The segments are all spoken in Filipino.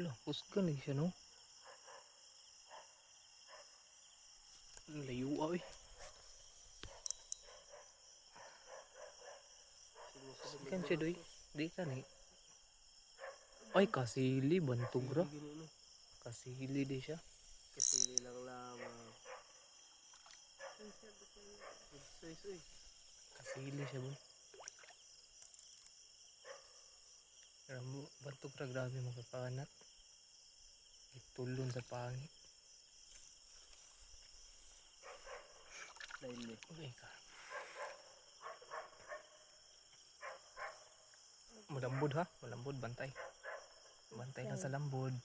Wala, husgan eh siya no. Layo ay. Husgan siya doy. Di ka ni. Ay kasili bantog ra. Kasili di siya. Kasili lang lamang. Soy. Kasili siya boy. Bantog ra grabe makakanat. Itulon sa pangit. Lain ni. Okay ka. Malambod ha, malambod bantay. Bantay lang sa lambod.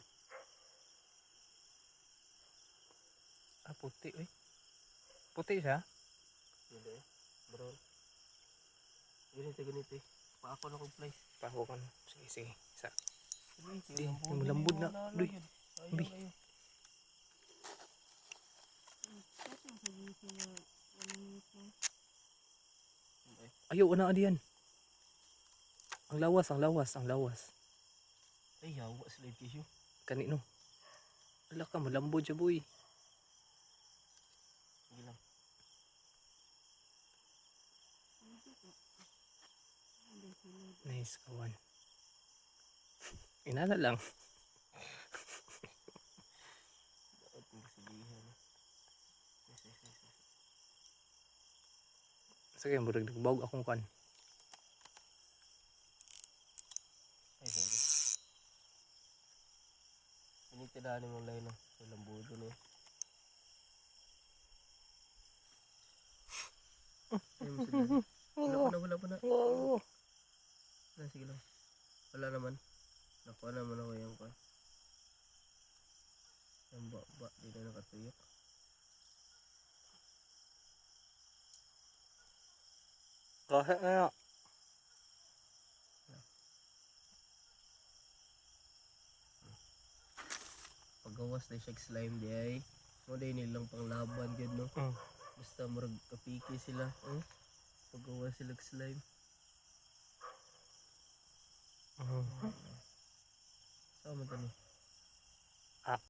Ah, puti eh. Puti siya? Hindi eh. Brown. Ganito eh. Paako na kong place. Paho ka na. Sige. Isa. Di, malambod na. Duy. Bi. Ayaw na diyan. Ang lawas. Ay, hawa slide tissue. Kanino? Wala ka, malambod siya boy. Sige lang. Nice kawan. Inana lang. Dapat magsigihan. Yes. Sige, murag nagbawag akong kan. Ay, sorry. Pinitidaan mo lang no. Sa lambudo na eh. Ay, masidali. Wala pa na. Sige lang. Wala naman. Nakuha naman ako yung kan. Yung ba, di na nakatuyok. Kahit na. Paggawas na siya slime di ay. Mo day nilang panglaban gud no. Basta murag kapiki sila. Paggawas sila slime. Sama tani.